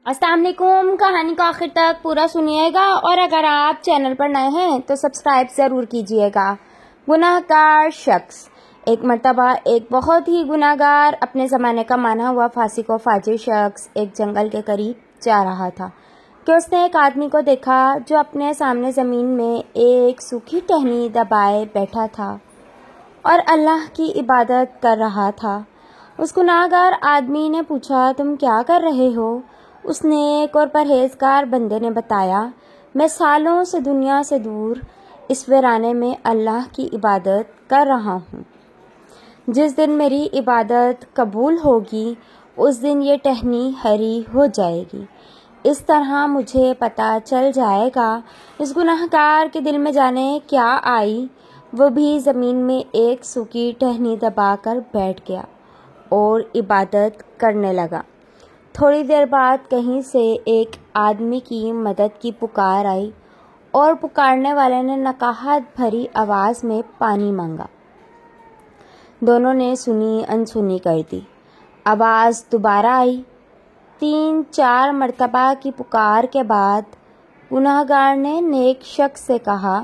السلام علیکم. کہانی کو آخر تک پورا سنیے گا اور اگر آپ چینل پر نئے ہیں تو سبسکرائب ضرور کیجیے گا. گناہ گار شخص. ایک مرتبہ ایک بہت ہی گناہ گار اپنے زمانے کا مانا ہوا فاسق و فاجر شخص ایک جنگل کے قریب جا رہا تھا کہ اس نے ایک آدمی کو دیکھا جو اپنے سامنے زمین میں ایک سوکھی ٹہنی دبائے بیٹھا تھا اور اللہ کی عبادت کر رہا تھا. اس گناہ گار آدمی نے پوچھا، تم کیا کر رہے ہو؟ اس نیک اور پرہیزگار بندے نے بتایا، میں سالوں سے دنیا سے دور اس ویرانے میں اللہ کی عبادت کر رہا ہوں. جس دن میری عبادت قبول ہوگی اس دن یہ ٹہنی ہری ہو جائے گی. اس طرح مجھے پتہ چل جائے گا. اس گناہ گار کے دل میں جانے کیا آئی، وہ بھی زمین میں ایک سوکھی ٹہنی دبا کر بیٹھ گیا اور عبادت کرنے لگا. تھوڑی دیر بعد کہیں سے ایک آدمی کی مدد کی پکار آئی اور پکارنے والے نے نکاہت بھری آواز میں پانی مانگا. دونوں نے سنی انسنی کر دی. آواز دوبارہ آئی. 3-4 مرتبہ کی پکار کے بعد گناہ گار نے نیک شخص سے کہا،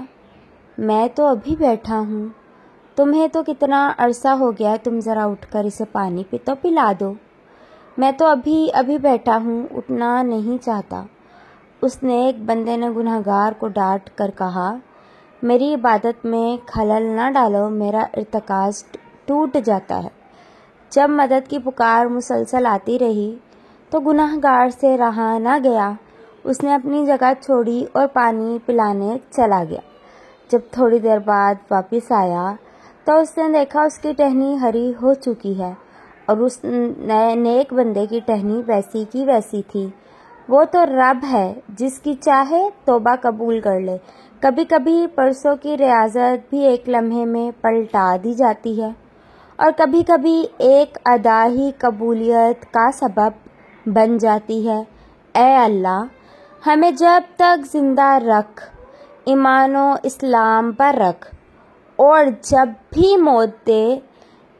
میں تو ابھی بیٹھا ہوں، تمہیں تو کتنا عرصہ ہو گیا، تم ذرا اٹھ کر اسے پانی تو پلا دو. میں تو ابھی بیٹھا ہوں، اٹھنا نہیں چاہتا. اس نیک بندے نے گناہ گار کو ڈانٹ کر کہا، میری عبادت میں خلل نہ ڈالو، میرا ارتکاز ٹوٹ جاتا ہے. جب مدد کی پکار مسلسل آتی رہی تو گناہ گار سے رہا نہ گیا. اس نے اپنی جگہ چھوڑی اور پانی پلانے چلا گیا. جب تھوڑی دیر بعد واپس آیا تو اس نے دیکھا اس کی ٹہنی ہری ہو چکی ہے اور اس نیک بندے کی ٹہنی ویسی کی ویسی تھی. وہ تو رب ہے، جس کی چاہے توبہ قبول کر لے. کبھی کبھی پرسوں کی ریاضت بھی ایک لمحے میں پلٹا دی جاتی ہے اور کبھی کبھی ایک ادا ہی قبولیت کا سبب بن جاتی ہے. اے اللہ، ہمیں جب تک زندہ رکھ، ایمان و اسلام پر رکھ، اور جب بھی موت دے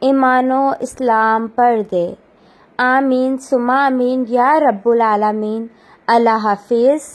ایمان و اسلام پر دے. آمین ثم آمین یا رب العالمین. اللہ حافظ.